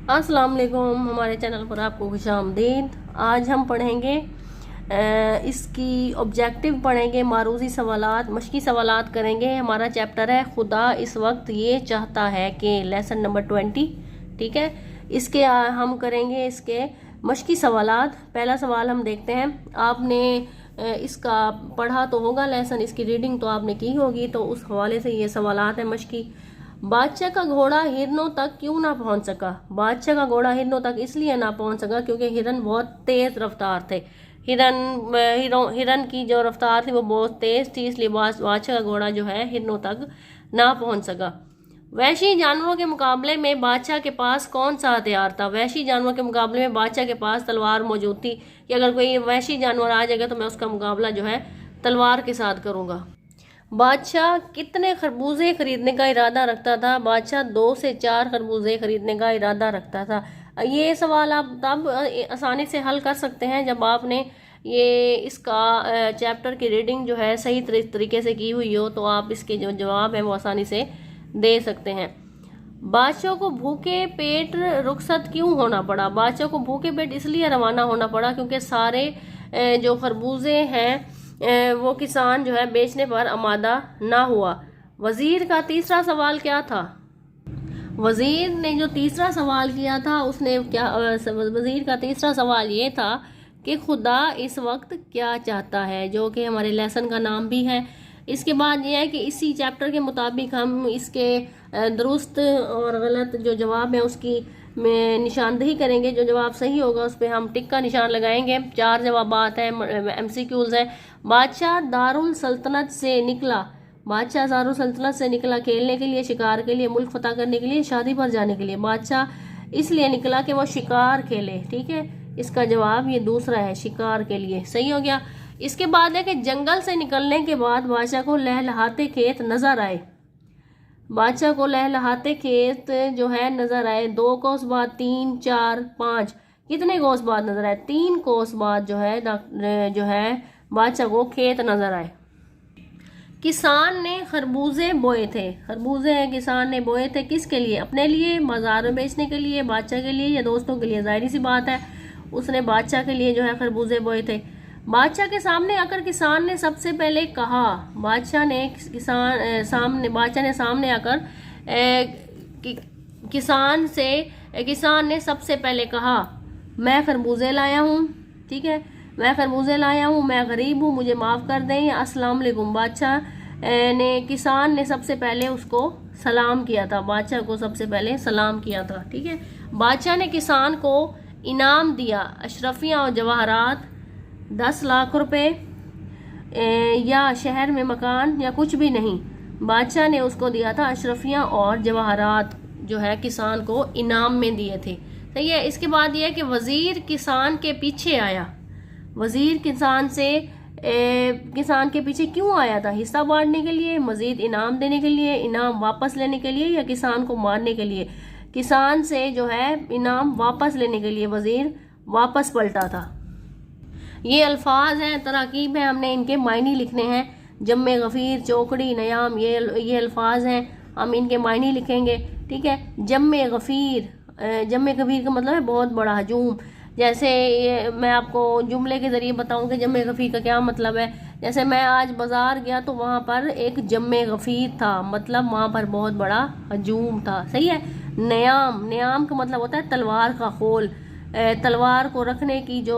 अस्सलाम वालेकुम, हमारे चैनल पर आपको खुशामदीद। आज हम पढ़ेंगे इसकी ऑब्जेक्टिव पढ़ेंगे, मारूजी सवालात, मशकी सवालात करेंगे। हमारा चैप्टर है खुदा इस वक्त ये चाहता है कि लेसन नंबर 20। ठीक है, इसके हम करेंगे इसके मशकी सवालात। पहला सवाल हम देखते हैं। आपने इसका पढ़ा तो होगा लेसन, इसकी रीडिंग तो आपने की होगी, तो उस हवाले से ये सवालात है मशकी। बादशाह का घोड़ा हिरनों तक क्यों ना पहुंच सका? बादशाह का घोड़ा हिरनों तक इसलिए ना पहुंच सका क्योंकि हिरन बहुत तेज रफ्तार थे। हिरन की जो रफ्तार थी वो बहुत तेज थी, इसलिए बादशाह का घोड़ा जो है हिरनों तक ना पहुंच सका। वहशी जानवरों के मुकाबले में बादशाह के पास कौन सा हथियार था? वहशी जानवरों के मुकाबले में बादशाह के पास तलवार मौजूद थी कि अगर कोई वहशी जानवर आ जाएगा तो मैं उसका मुकाबला जो है तलवार के साथ करूंगा। बादशाह कितने खरबूजे खरीदने का इरादा रखता था? बादशाह 2 से 4 खरबूजे खरीदने का इरादा रखता था। ये सवाल आप तब आसानी से हल कर सकते हैं जब आपने ये इसका चैप्टर की रीडिंग जो है सही तरीके से की हुई हो, तो आप इसके जो जवाब है वो आसानी से दे सकते हैं। बादशाह को भूखे पेट रुखसत क्यों होना पड़ा? बादशाह को भूखे पेट इसलिए रवाना होना पड़ा क्योंकि सारे जो खरबूजे हैं वो किसान जो है बेचने पर आमादा ना हुआ। वजीर का तीसरा सवाल क्या था? वजीर ने जो तीसरा सवाल किया था उसने क्या, वजीर का तीसरा सवाल ये था कि खुदा इस वक्त क्या चाहता है, जो कि हमारे लेसन का नाम भी है। इसके बाद ये है कि इसी चैप्टर के मुताबिक हम इसके दुरुस्त और गलत जो जवाब है उसकी में निशानदही करेंगे। जो जवाब सही होगा उस पर हम टिक का निशान लगाएंगे। 4 जवाबात हैं, MCQs हैं। बादशाह दारुल सल्तनत से निकला। बादशाह दारुल सल्तनत से निकला खेलने के लिए, शिकार के लिए, मुल्क फतह करने के लिए, शादी पर जाने के लिए। बादशाह इसलिए निकला कि वो शिकार खेले। ठीक है, इसका जवाब ये दूसरा है, शिकार के लिए। सही हो गया। इसके बाद है कि जंगल से निकलने के बाद बादशाह को लहलहाते खेत नजर आए। बादशाह को लहलहाते खेत जो है नजर आए। 2 कोस बाद, 3, 4, 5, कितने कोस बाद नजर आए? 3 कोस बाद जो है बादशाह को खेत नजर आए। किसान ने खरबूजे बोए थे। खरबूजे किसान ने बोए थे किसके लिए? अपने लिए, बाजार में बेचने के लिए, बादशाह के लिए या दोस्तों के लिए? जाहिर सी बात है उसने बादशाह के लिए जो है खरबूजे बोए थे। बादशाह के सामने आकर किसान ने सबसे पहले कहा। बादशाह ने सामने आकर किसान ने सबसे पहले कहा, मैं खरबूजे लाया हूँ। ठीक है, मैं खरबूजे लाया हूँ, मैं गरीब हूँ, मुझे माफ़ कर दें। अस्सलाम वालेकुम। किसान ने सबसे पहले उसको सलाम किया था। बादशाह को सबसे पहले सलाम किया था। ठीक है, बादशाह ने किसान को इनाम दिया, अशरफियाँ और जवाहरात, 10 लाख रुपए या शहर में मकान या कुछ भी नहीं। बादशाह ने उसको दिया था अशरफियाँ और जवाहरात, जो है किसान को इनाम में दिए थे। सही है। इसके बाद यह है कि वजीर किसान के पीछे आया। वजीर किसान के पीछे क्यों आया था? हिस्सा बांटने के लिए, मजीद इनाम देने के लिए, इनाम वापस लेने के लिए, या किसान को मारने के लिए? किसान से जो है इनाम वापस लेने के लिए वजीर वापस पलटा था। ये अल्फाज हैं, तराकीब हैं, हमने इनके मायने लिखने हैं। जम्मे गफीर, चौकड़ी, नयाम, ये अल्फाज हैं, हम इनके मायने लिखेंगे। ठीक है, जम्मे गफीर का मतलब है बहुत बड़ा हजूम। जैसे मैं आपको जुमले के जरिए बताऊं कि जम्मे गफीर का क्या मतलब है। जैसे मैं आज बाजार गया तो वहां पर एक जम्मे गफीर था, मतलब वहां पर बहुत बड़ा हजूम था। सही है। नयाम का मतलब होता है तलवार का खोल। तलवार को रखने की जो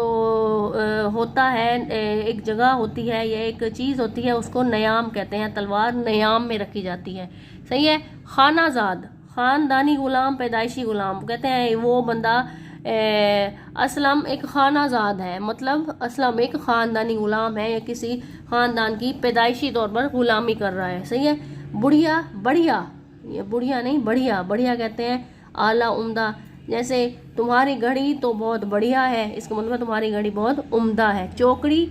होता है, एक जगह होती है या एक चीज़ होती है, उसको नयाम कहते हैं। तलवार नयाम में रखी जाती है। सही है। खानाजाद, ख़ानदानी गुलाम, पैदाइशी गुलाम कहते हैं वो बंदा। असलम एक खानाजाद है, मतलब असलम एक ख़ानदानी गुलाम है या किसी ख़ानदान की पैदाइशी तौर पर गुलामी कर रहा है। सही है। बुढ़िया, बढ़िया, ये बुढ़िया नहीं बढ़िया, बढ़िया कहते हैं आला, उम्दा। जैसे तुम्हारी घड़ी तो बहुत बढ़िया है, इसका मतलब तुम्हारी घड़ी बहुत उम्दा है। चौकड़ी,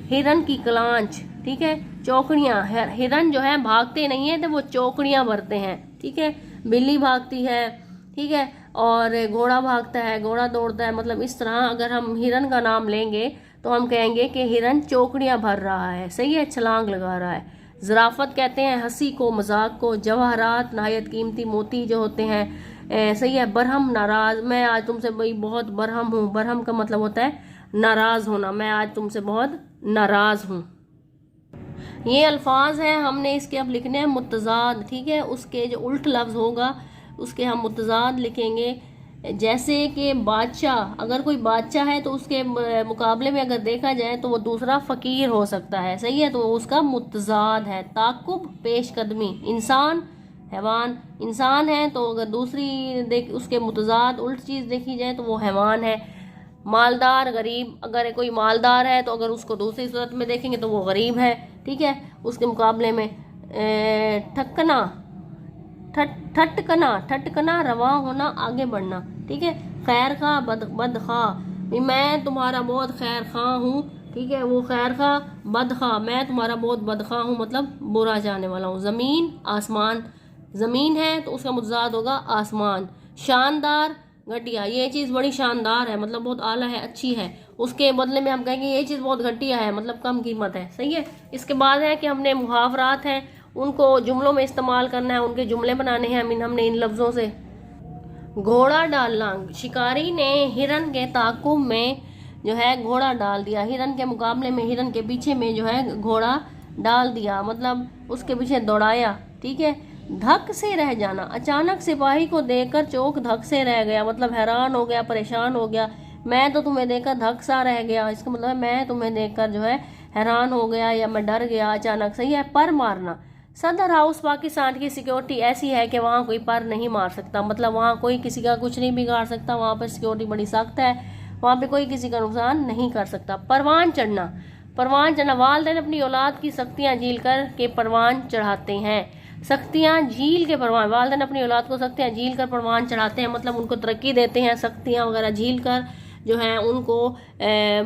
हिरन की कलांच। ठीक है, चौकड़ियाँ, हिरन जो है भागते नहीं है तो वो चौकड़ियाँ भरते हैं। ठीक है, बिल्ली भागती है। ठीक है, और घोड़ा भागता है, घोड़ा दौड़ता है। मतलब इस तरह अगर हम हिरन का नाम लेंगे तो हम कहेंगे कि हिरन चौकड़ियाँ भर रहा है। सही है, छलांग लगा रहा है। ज़राफ़त कहते हैं हंसी को, मजाक को। जवाहरात नहायत कीमती मोती जो होते हैं, सही है। बरहम नाराज, मैं आज तुमसे भाई बहुत बरहम हूँ। बरहम का मतलब होता है नाराज होना, मैं आज तुमसे बहुत नाराज हूँ। ये अल्फाज हैं, हमने इसके अब लिखने हैं मुतजाद, ठीक है। उसके जो उल्ट लफ्ज़ होगा उसके हम मुतजाद लिखेंगे। जैसे कि बादशाह, अगर कोई बादशाह है तो उसके मुकाबले में अगर देखा जाए तो वो दूसरा फ़कीर हो सकता है, सही है, तो उसका मुतजाद है। ताकुब, पेशकदमी। इंसान, हैवान, इंसान है तो अगर दूसरी देख उसके मुतजाद उल्ट चीज़ देखी जाए तो वो हैवान है। मालदार, गरीब, अगर कोई मालदार है तो अगर उसको दूसरी सूरत में देखेंगे तो वो गरीब है, ठीक है, उसके मुकाबले में। ठक्कना, ठटकना, ठटकना रवा होना, आगे बढ़ना, ठीक है। खैर खा, बद खा, मैं तुम्हारा बहुत खैर खा हूँ, ठीक है, वो खैर खा। बद खा, मैं तुम्हारा बहुत बद खा हूँ, मतलब बुरा जाने वाला हूँ। ज़मीन, आसमान, ज़मीन है तो उसका मुतजाद होगा आसमान। शानदार, घटिया, ये चीज़ बड़ी शानदार है मतलब बहुत आला है, अच्छी है, उसके बदले में हम कहेंगे ये चीज़ बहुत घटिया है मतलब कम कीमत है, सही है। इसके बाद है कि हमने मुहावरात हैं उनको जुमलों में इस्तेमाल करना है, उनके जुमले बनाने हैं हमने इन लफ्ज़ों से। घोड़ा डालना, शिकारी ने हिरन के ताकुब में जो है घोड़ा डाल दिया, हिरन के मुकाबले में हिरन के पीछे में जो है घोड़ा डाल दिया, मतलब उसके पीछे दौड़ाया, ठीक है। धक से रह जाना, अचानक सिपाही को देखकर चौक धक से रह गया, मतलब हैरान हो गया, परेशान हो गया। मैं तो तुम्हें देखकर धक सा रह गया, इसका मतलब मैं तुम्हें देखकर जो है हैरान हो गया या मैं डर गया अचानक, सही है। पर मारना, सदर हाउस पाकिस्तान की सिक्योरिटी ऐसी है कि वहाँ कोई पर नहीं मार सकता, मतलब वहाँ कोई किसी का कुछ नहीं बिगाड़ सकता, वहाँ पर सिक्योरिटी बड़ी सख्त है, वहाँ पे कोई किसी का नुकसान नहीं कर सकता। परवान चढ़ना, परवान चढ़ना, वालिदैन अपनी औलाद की सख्तियाँ झील कर के परवान चढ़ाते हैं, सख्तियाँ झील के परवान, वालिदैन अपनी औलाद को सख्तियाँ झील कर परवान चढ़ाते हैं, मतलब उनको तरक्की देते हैं, सख्तियाँ वगैरह झील कर जो है उनको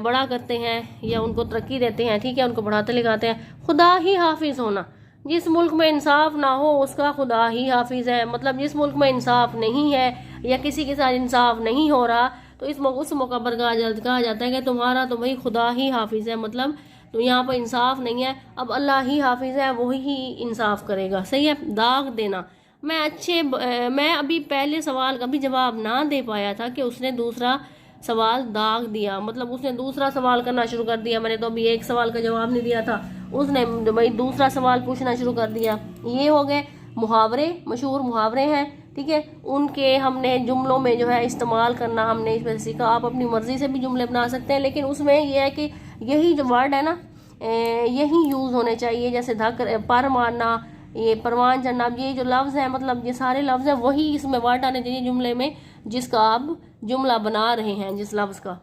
बड़ा करते हैं या उनको तरक्की देते हैं, ठीक है, उनको बढ़ाते लिखाते हैं। खुदा ही हाफिज होना, जिस मुल्क में इंसाफ ना हो उसका खुदा ही हाफिज है, मतलब जिस मुल्क में इंसाफ नहीं है या किसी के साथ इंसाफ नहीं हो रहा तो उस मौका पर कहा जाता है कि तुम्हारा तो भाई खुदा ही हाफिज है, मतलब तो यहाँ पर इंसाफ नहीं है, अब अल्लाह ही हाफिज है, वही ही इंसाफ करेगा, सही है। दाग देना, मैं अभी पहले सवाल का भी जवाब ना दे पाया था कि उसने दूसरा सवाल दाग दिया, मतलब उसने दूसरा सवाल करना शुरू कर दिया, मैंने तो अभी एक सवाल का जवाब नहीं दिया था, उसने भाई दूसरा सवाल पूछना शुरू कर दिया। ये हो गए मुहावरे, मशहूर मुहावरे हैं, ठीक है, उनके हमने जुमलों में जो है इस्तेमाल करना हमने इसमें सीखा। आप अपनी मर्जी से भी जुमले बना सकते हैं, लेकिन उसमें यह है कि यही जो वर्ड है ना यही यूज़ होने चाहिए, जैसे धक, पर मारना, ये परवान चढ़ना, ये जो लफ्ज़ है मतलब ये सारे लफ्ज़ हैं वही इसमें वर्ड आने चाहिए जुमले में जिसका आप जुमला बना रहे हैं जिस लफ्ज़ का।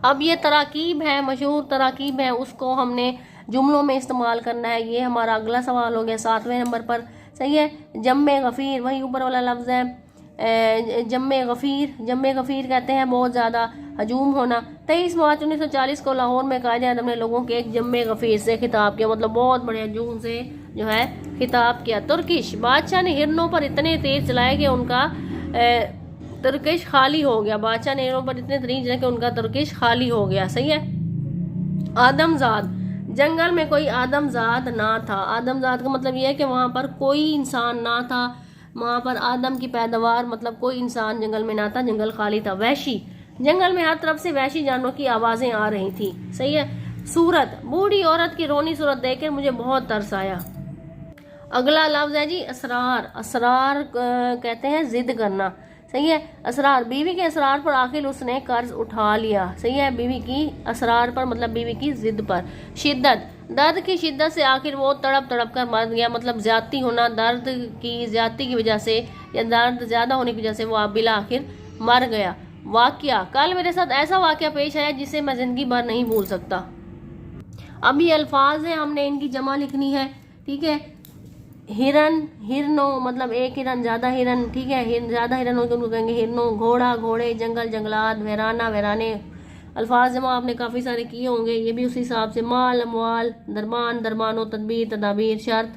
अब ये तराकीब है, मशहूर तराकीब है, उसको हमने जुमलों में इस्तेमाल करना है। ये हमारा अगला सवाल हो गया 7वें नंबर पर, सही है। जम्मे गफ़ीर, वही ऊपर वाला लफ्ज़ है जम्मे गफ़ीर, जम्मे गफ़ीर कहते हैं बहुत ज़्यादा हजूम होना। 23 मार्च 1940 को लाहौर में कायद-ए-आज़म ने लोगों के एक जम्मे गफ़ीर से खिताब किया, मतलब बहुत बड़े हजूम से जो है खिताब किया। तुर्किश, बादशाह ने हिरनों पर इतने तेज चलाए कि उनका तुर्किश खाली हो गया, बादशाह ने हिरनों पर इतने तेज चलाए कि उनका तुर्किश खाली हो गया, सही है। आदमजाद, जंगल में कोई आदमजाद ना था, आदमजाद का मतलब यह है कि वहाँ पर कोई इंसान ना था, वहाँ पर आदम की पैदावार मतलब कोई इंसान जंगल में ना था, जंगल खाली था। वहशी, जंगल में हर तरफ से वहशी जानवरों की आवाज़ें आ रही थी, सही है। सूरत, बूढ़ी औरत की रोनी सूरत देखकर मुझे बहुत तरस आया। अगला लफ्ज़ है जी असरार, असरार कहते हैं जिद करना, सही है। असरार, बीवी के असरार पर आखिर उसने कर्ज उठा लिया, सही है, बीवी की असरार पर मतलब बीवी की जिद पर। शिद्दत, दर्द की शिद्दत से आखिर वो तड़प तड़प कर मर गया, मतलब ज्यादती होना, दर्द की ज्यादती की वजह से या दर्द ज़्यादा होने की वजह से वो बिला आखिर मर गया। वाकया, कल मेरे साथ ऐसा वाकया पेश आया जिसे मैं ज़िंदगी भर नहीं भूल सकता। अब ये अल्फाज हैं, हमने इनकी जमा लिखनी है, ठीक है। हिरन, हिरनों, मतलब एक हिरन, ज़्यादा हिरन, ठीक है, ज़्यादा हिरन होकर उनको कहेंगे हिरनों। घोड़ा, घोड़े, जंगल, जंगलात, वैराना, वैराने। अल्फाज जमा आपने काफ़ी सारे किए होंगे, ये भी उसी हिसाब से। माल, अमवाल, दरबान, दरबानो, तदबीर, तदाबीर। शर्त,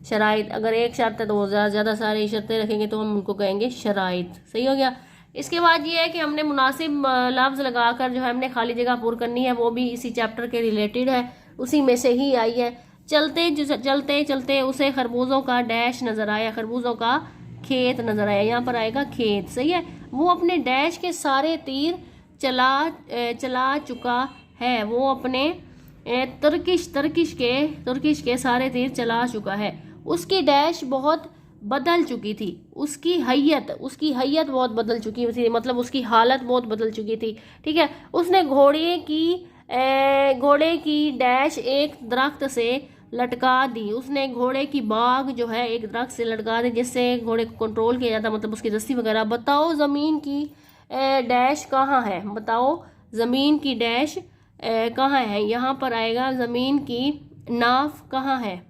शराइत, अगर एक शर्त है तो वो ज़्यादा सारी शर्तें रखेंगे तो हम उनको कहेंगे शराइत, सही हो गया। इसके बाद ये है कि हमने मुनासिब लफ्ज़ लगाकर जो है हमने खाली जगह पूरी करनी है, वो भी इसी चैप्टर के रिलेटेड है, उसी में से ही आई है। चलते चलते चलते उसे खरबूजों का डैश नजर आया, खरबूजों का खेत नजर आया, यहाँ पर आएगा खेत। सही है। वो अपने डैश के सारे तीर चला चुका है। वो अपने तुर्किश के सारे तीर चला चुका है। उसकी डैश बहुत बदल चुकी थी। उसकी हैयत बहुत बदल चुकी थी, मतलब उसकी हालत बहुत बदल चुकी थी। ठीक है। उसने घोड़े की डैश एक दरख्त से लटका दी। उसने घोड़े की बाग जो है एक दरख्त से लटका दी, जिससे घोड़े को कंट्रोल किया जाता, मतलब उसकी रस्सी वगैरह। बताओ ज़मीन की डैश कहाँ है। बताओ ज़मीन की डैश कहाँ है। यहाँ पर आएगा ज़मीन की नाफ कहाँ है।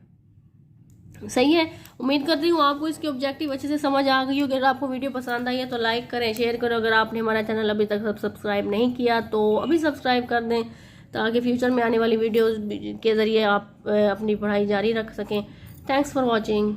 सही है। उम्मीद करती हूँ आपको इसके ऑब्जेक्टिव अच्छे से समझ आ गई होगी। अगर आपको वीडियो पसंद आई है तो लाइक करें, शेयर करो। अगर आपने हमारा चैनल अभी तक सब्सक्राइब नहीं किया तो अभी सब्सक्राइब कर दें, ताकि फ्यूचर में आने वाली वीडियोस के ज़रिए आप अपनी पढ़ाई जारी रख सकें। Thanks for watching.